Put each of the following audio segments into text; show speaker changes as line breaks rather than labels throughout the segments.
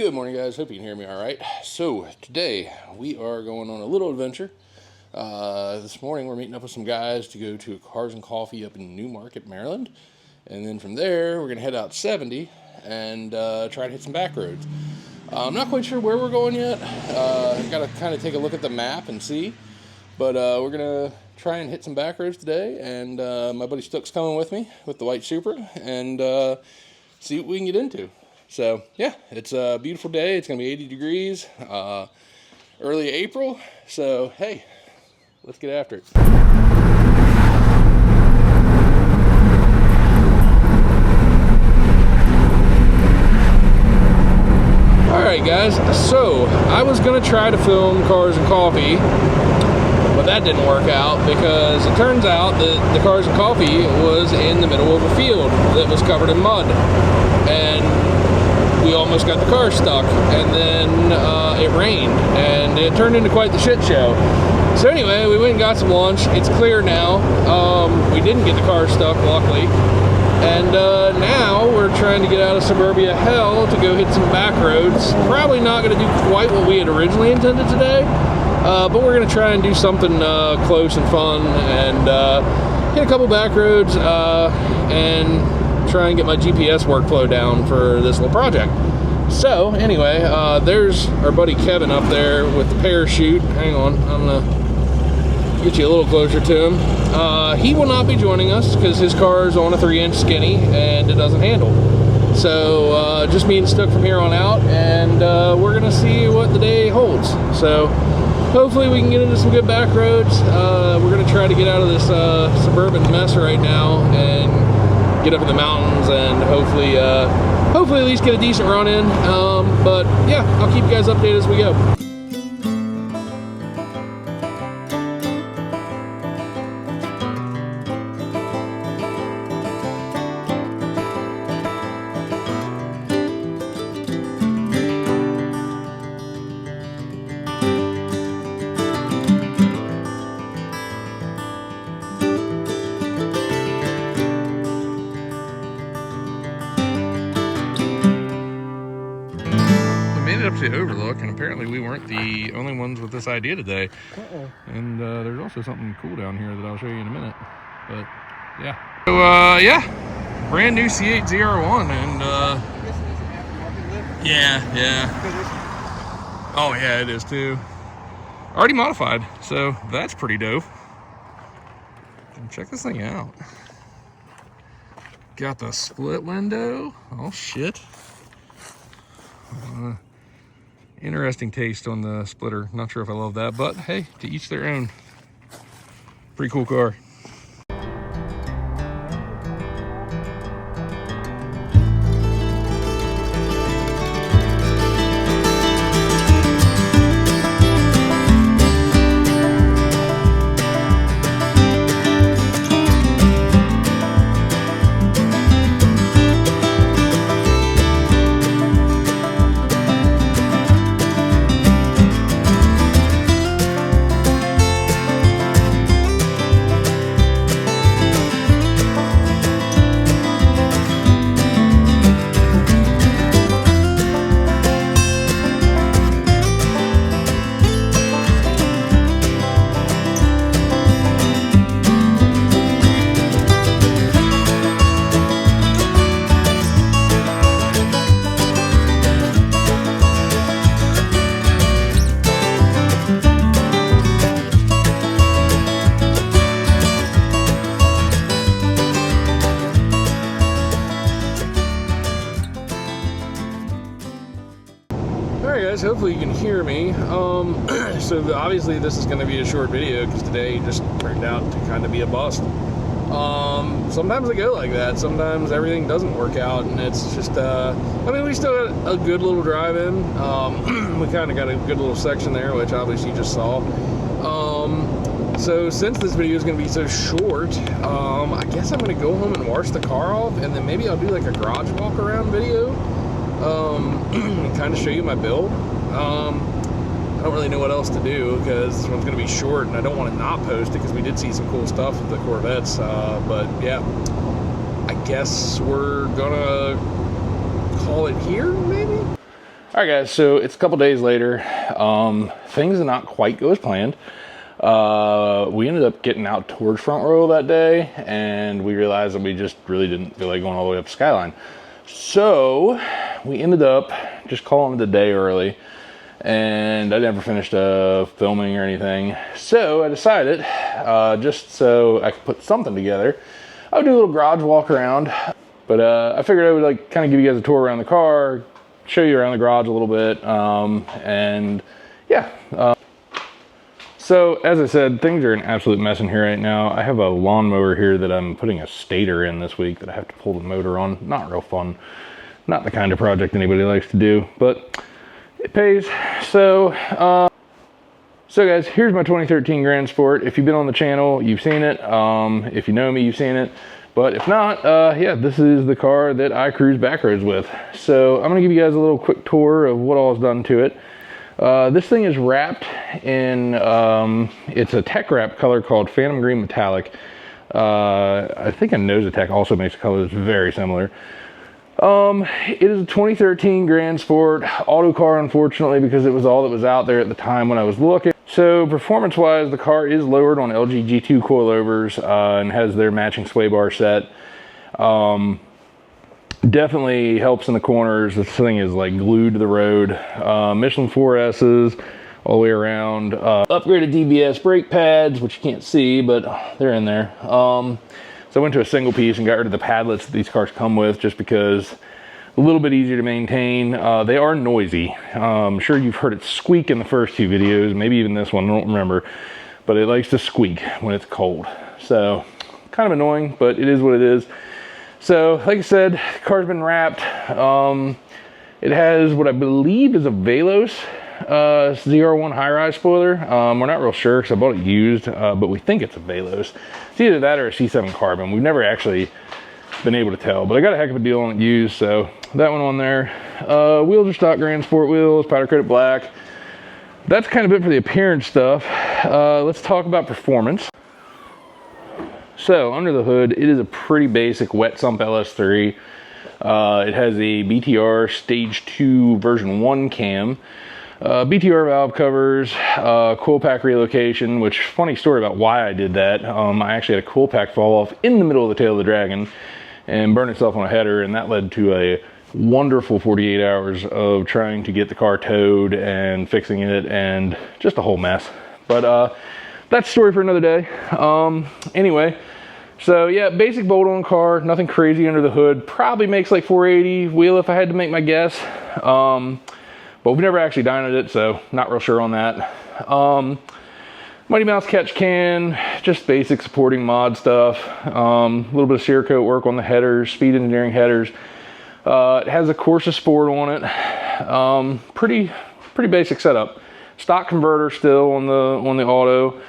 Good morning, guys. Hope you can hear me all right. So today we are going on a little adventure. This morning we're meeting up with some guys to go to Cars and Coffee up in Newmarket, Maryland. And then from there we're going to head out 70 and try to hit some back roads. I'm not quite sure where we're going yet. Got to kind of take a look at the map and see. But we're going to try and hit some back roads today. And my buddy Stuck's coming with me with the white Supra and see what we can get into. So, yeah, it's a beautiful day. It's going to be 80 degrees, early April. So, hey, let's get after it. Alright, guys, so I was going to try to film Cars and Coffee, but that didn't work out because it turns out that the Cars and Coffee was in the middle of a field that was covered in mud. And we almost got the car stuck, and then it rained, and it turned into quite the shit show. So anyway, we went and got some lunch. It's clear now. We didn't get the car stuck, luckily. And now we're trying to get out of suburbia hell to go hit some back roads. Probably not going to do quite what we had originally intended today, but we're going to try and do something close and fun, and hit a couple back roads, and try and get my GPS workflow down for this little project. So anyway, there's our buddy Kevin up there with the parachute. Hang on, I'm gonna get you a little closer to him. He will not be joining us because his car is on a 3-inch skinny and it doesn't handle. So just me and Stuck from here on out, and we're gonna see what the day holds. So hopefully we can get into some good back roads. We're gonna try to get out of this suburban mess right now and get up in the mountains and hopefully at least get a decent run in. But yeah, I'll keep you guys updated as we go. Up to Overlook, and apparently we weren't the only ones with this idea today. And there's also something cool down here that I'll show you in a minute. But yeah, so yeah, brand new C8 ZR1, and yeah. Oh yeah, it is too. Already modified, so that's pretty dope. And check this thing out. Got the split window. Oh shit. Interesting taste on the splitter. Not sure if I love that, but hey, to each their own. Pretty cool car. Alright guys, hopefully you can hear me. So obviously this is going to be a short video because today just turned out to kind of be a bust. Sometimes I go like that. Sometimes everything doesn't work out, and it's just, I mean, we still got a good little drive in. We kind of got a good little section there, which obviously you just saw. So since this video is going to be so short, I guess I'm going to go home and wash the car off, and then maybe I'll do like a garage walk around video. Kind of show you my build. I don't really know what else to do because this one's going to be short, and I don't want to not post it because we did see some cool stuff with the Corvettes. But yeah, I guess we're gonna call it here, maybe. All right, guys, so it's a couple days later. Things did not quite go as planned. We ended up getting out towards Front Royal that day, and we realized that we just really didn't feel like going all the way up Skyline. So we ended up just calling it a day early, and I never finished filming or anything. So I decided, just so I could put something together, I would do a little garage walk around. But I figured I would like kind of give you guys a tour around the car, show you around the garage a little bit, and yeah. So as I said, things are an absolute mess in here right now. I have a lawnmower here that I'm putting a stator in this week that I have to pull the motor on. Not real fun. Not the kind of project anybody likes to do, but it pays. So guys, here's my 2013 Grand Sport. If you've been on the channel, you've seen it. If you know me, you've seen it. But if not, yeah, this is the car that I cruise backroads with. So I'm gonna give you guys a little quick tour of what all is done to it. This thing is wrapped in, it's a tech wrap color called Phantom Green Metallic. I think a Nosatech also makes a color that's very similar. It is a 2013 Grand Sport auto car, unfortunately, because it was all that was out there at the time when I was looking. So performance-wise, the car is lowered on LG G2 coilovers and has their matching sway bar set. Definitely helps in the corners. This thing is like glued to the road. Michelin 4S's all the way around. Upgraded DBS brake pads, which you can't see, but they're in there. So I went to a single piece and got rid of the padlets that these cars come with, just because a little bit easier to maintain. They are noisy. I'm sure you've heard it squeak in the first two videos, maybe even this one, I don't remember, but it likes to squeak when it's cold. So kind of annoying, but it is what it is. So like I said, the car's been wrapped. It has what I believe is a Velos ZR1 high-rise spoiler. We're not real sure because I bought it used, but we think it's a Velos. It's either that or a C7 Carbon. We've never actually been able to tell, but I got a heck of a deal on it used, so that one on there. Wheels are stock Grand Sport wheels, powder coated black. That's kind of it for the appearance stuff. Let's talk about performance. So under the hood, it is a pretty basic wet sump LS3. It has a BTR Stage 2 version 1 cam. BTR valve covers, coil pack relocation, which, funny story about why I did that. I actually had a coil pack fall off in the middle of the tail of the Dragon and burn itself on a header, and that led to a wonderful 48 hours of trying to get the car towed and fixing it, and just a whole mess. But that's a story for another day. Anyway, so yeah, basic bolt-on car, nothing crazy under the hood. Probably makes like 480 wheel if I had to make my guess. But we've never actually dynoed it, so not real sure on that. Mighty Mouse catch can, just basic supporting mod stuff. A little bit of Cerakote work on the headers, Speed Engineering headers. It has a Corsa Sport on it. Pretty basic setup. Stock converter still on the auto.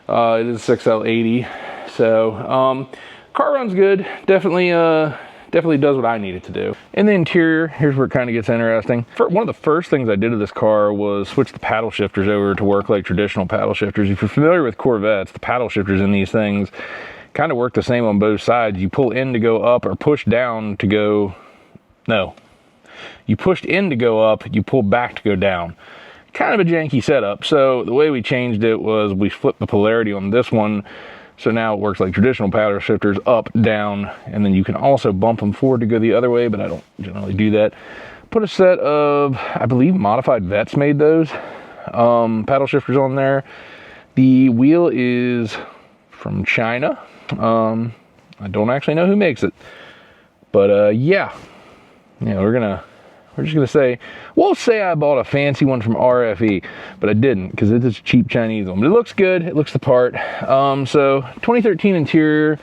It is a 6L80. So car runs good. Definitely does what I need it to do. In the interior, here's where it kind of gets interesting. One of the first things I did to this car was switch the paddle shifters over to work like traditional paddle shifters. If you're familiar with Corvettes, the paddle shifters in these things kind of work the same on both sides. You pull in to go up or push down to go, no. You pushed in to go up, you pull back to go down. Kind of a janky setup. So the way we changed it was we flipped the polarity on this one. So now it works like traditional paddle shifters, up, down, and then you can also bump them forward to go the other way, but I don't generally do that. Put a set of, I believe Modified Vets made those, paddle shifters on there. The wheel is from China. I don't actually know who makes it, but yeah, we're just gonna say, we'll say I bought a fancy one from RFE, but I didn't, because it's a cheap Chinese one. But it looks good, it looks the part. So 2013 interior,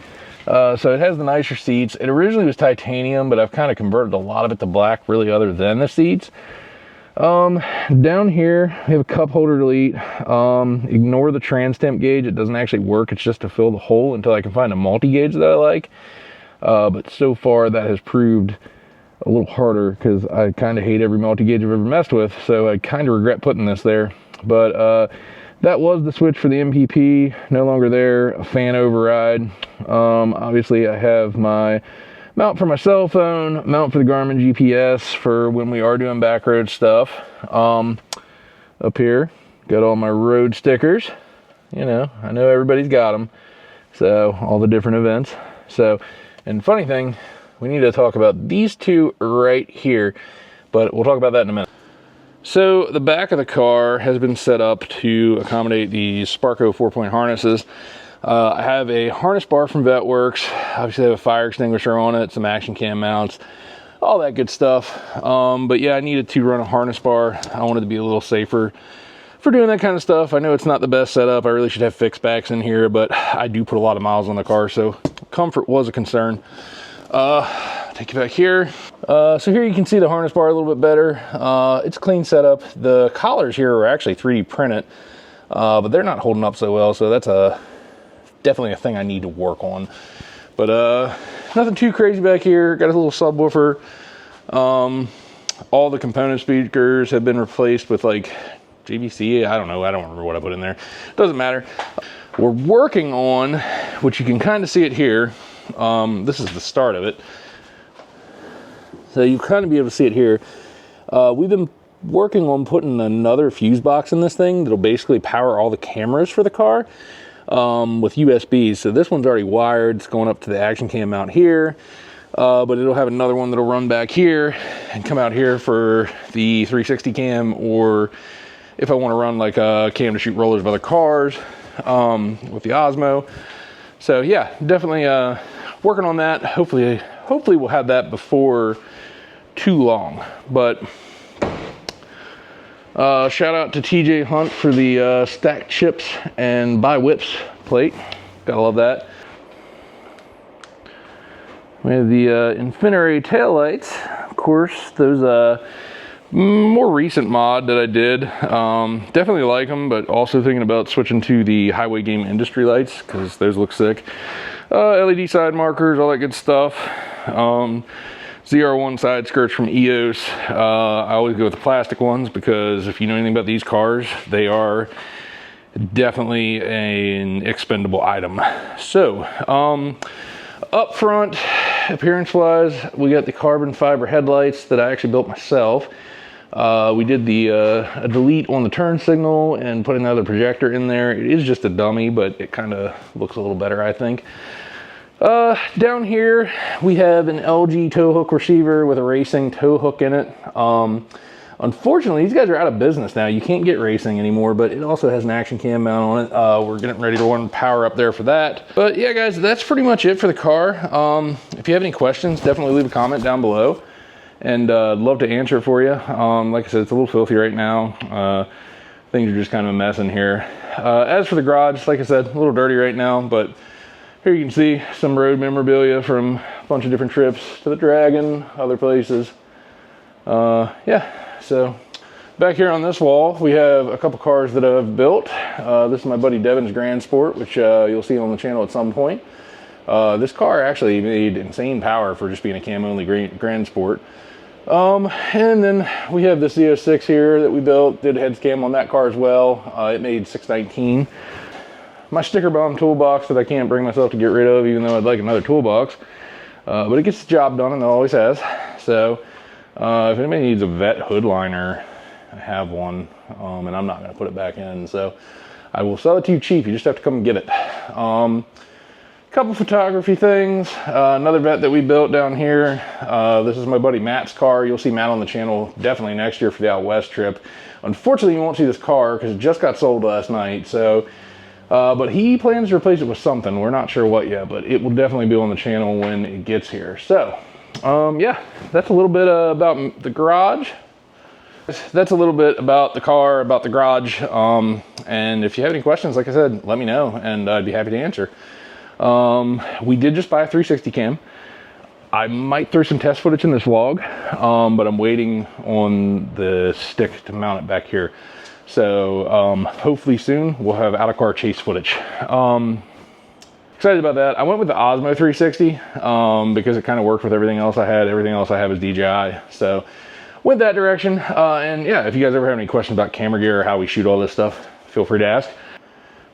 so it has the nicer seats. It originally was titanium, but I've kind of converted a lot of it to black, really, other than the seats. Down here, we have a cup holder delete. Ignore the trans temp gauge, it doesn't actually work, it's just to fill the hole until I can find a multi-gauge that I like. But so far, that has proved a little harder because I kind of hate every multi-gauge I've ever messed with, so I kind of regret putting this there. But that was the switch for the MPP, no longer there. A fan override. Obviously I have my mount for my cell phone, mount for the Garmin GPS for when we are doing back road stuff. Up here, got all my road stickers. You know, I know everybody's got them. So, all the different events. So, and funny thing, we need to talk about these two right here, but we'll talk about that in a minute. So, the back of the car has been set up to accommodate the Sparco 4-point harnesses. I have a harness bar from Vetworks. Obviously, I have a fire extinguisher on it, some action cam mounts, all that good stuff. But yeah, I needed to run a harness bar. I wanted to be a little safer for doing that kind of stuff. I know it's not the best setup. I really should have fixed backs in here, but I do put a lot of miles on the car, so comfort was a concern. Take you back here. So here you can see the harness bar a little bit better. It's a clean setup. The collars here are actually 3D printed, but they're not holding up so well, so that's definitely a thing I need to work on. But nothing too crazy back here. Got a little subwoofer. All the component speakers have been replaced with like JVC, I don't know, I don't remember what I put in there. Doesn't matter. We're working on, which you can kind of see it here. This is the start of it. So you kind of be able to see it here. We've been working on putting another fuse box in this thing that'll basically power all the cameras for the car with USBs. So this one's already wired. It's going up to the action cam mount here. But it'll have another one that'll run back here and come out here for the 360 cam, or if I want to run like a cam to shoot rollers of other cars with the Osmo. So yeah, definitely working on that. Hopefully we'll have that before too long. But shout out to TJ Hunt for the stack chips and buy whips plate. Gotta love that. We have the Infinity taillights. Of course, those more recent mod that I did. Definitely like them, but also thinking about switching to the Highway Game Industry lights because those look sick. LED side markers, all that good stuff. ZR1 side skirts from EOS. I always go with the plastic ones because if you know anything about these cars, they are definitely an expendable item. So, up front, appearance wise, we got the carbon fiber headlights that I actually built myself. We did the delete on the turn signal and put another projector in there. It is just a dummy, but it kind of looks a little better, I think. Down here, we have an LG tow hook receiver with a racing tow hook in it. Unfortunately, these guys are out of business now. You can't get racing anymore, but it also has an action cam mount on it. We're getting ready to run power up there for that. But yeah, guys, that's pretty much it for the car. If you have any questions, definitely leave a comment down below, and I'd love to answer it for you. Like I said, it's a little filthy right now. Things are just kind of a mess in here. As for the garage, like I said, a little dirty right now, but here you can see some road memorabilia from a bunch of different trips to the Dragon, other places. Yeah. So back here on this wall, we have a couple cars that I've built. This is my buddy Devin's Grand Sport, which you'll see on the channel at some point. This car actually made insane power for just being a cam-only Grand Sport. And then we have this Z06 here that we built, did heads cam on that car as well. It made 619. My sticker bomb toolbox that I can't bring myself to get rid of, even though I'd like another toolbox. But it gets the job done, and it always has. So if anybody needs a vet hood liner, I have one, and I'm not going to put it back in, so I will sell it to you cheap. You just have to come and get it. Couple photography things. Another vet that we built down here. This is my buddy Matt's car. You'll see Matt on the channel definitely next year for the out west trip. Unfortunately, you won't see this car because it just got sold last night. So, but he plans to replace it with something. We're not sure what yet, but it will definitely be on the channel when it gets here. So. Yeah, that's a little bit about the garage. That's a little bit about the car, about the garage. And if you have any questions, like I said, let me know and I'd be happy to answer. We did just buy a 360 cam. I might throw some test footage in this vlog, but I'm waiting on the stick to mount it back here. So hopefully soon we'll have out of car chase footage. Excited about that. I went with the Osmo 360 because it kind of worked with everything else I had. Everything else I have is DJI. So went that direction. And yeah, if you guys ever have any questions about camera gear or how we shoot all this stuff, feel free to ask.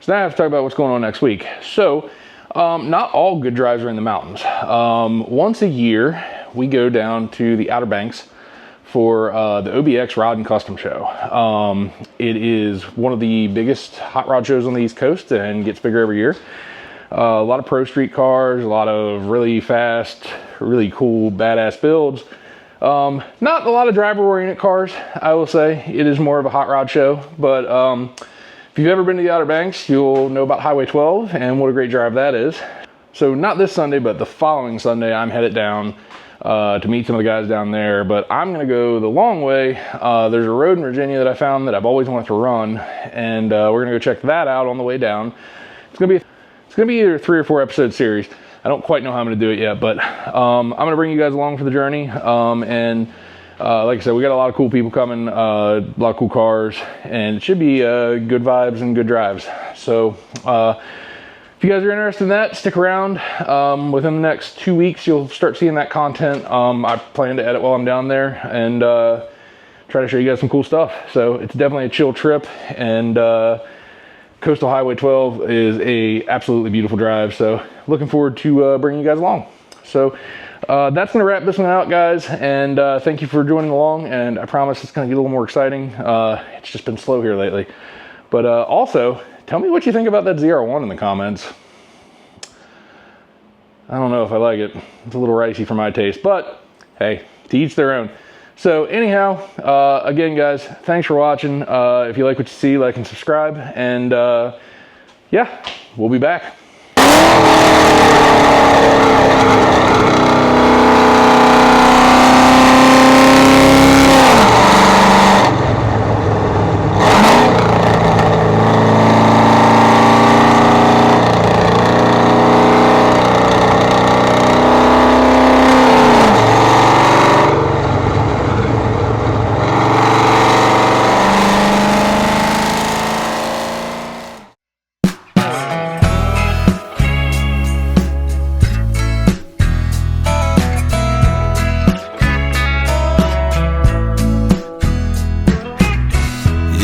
So now I have to talk about what's going on next week. So Not all good drives are in the mountains. Once a year, we go down to the Outer Banks for the OBX Rod and Custom Show. It is one of the biggest hot rod shows on the East Coast and gets bigger every year. A lot of pro street cars, a lot of really fast, really cool, badass builds. Not a lot of driver-oriented cars, I will say. It is more of a hot rod show, but if you've ever been to the Outer Banks, you'll know about Highway 12 and what a great drive that is. So not this Sunday, but the following Sunday, I'm headed down to meet some of the guys down there, but I'm gonna go the long way. There's a road in Virginia that I found that I've always wanted to run, and we're gonna go check that out on the way down. It's gonna be either a 3 or 4 episode series. I don't quite know how I'm gonna do it yet, but I'm gonna bring you guys along for the journey. And like I said, we got a lot of cool people coming, a lot of cool cars, and it should be good vibes and good drives. So if you guys are interested in that, stick around. Within the next 2 weeks, you'll start seeing that content. I plan to edit while I'm down there and try to show you guys some cool stuff. So it's definitely a chill trip, and Coastal Highway 12 is a absolutely beautiful drive. So looking forward to bringing you guys along. So that's going to wrap this one out, guys, and thank you for joining along, and I promise it's going to get a little more exciting. It's just been slow here lately. But also, tell me what you think about that ZR1 in the comments. I don't know if I like it. It's a little ricey for my taste, but hey, to each their own. So anyhow, again, guys, thanks for watching. If you like what you see, like and subscribe, and yeah, we'll be back.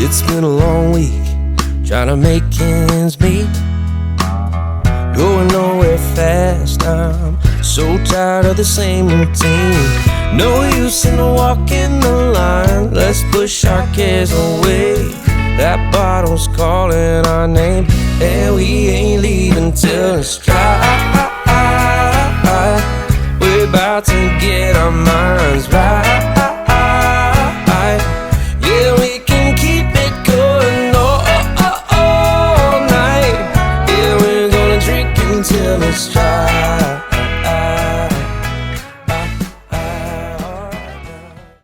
It's been a long week, trying to make ends meet. Going nowhere fast, I'm so tired of the same routine. No use in walking the line, let's push our cares away. That bottle's calling our name, and we ain't leaving till it's dry. We're about to get our minds right. Yeah, we can keep it going all night. Yeah, we're gonna drink until it's dry.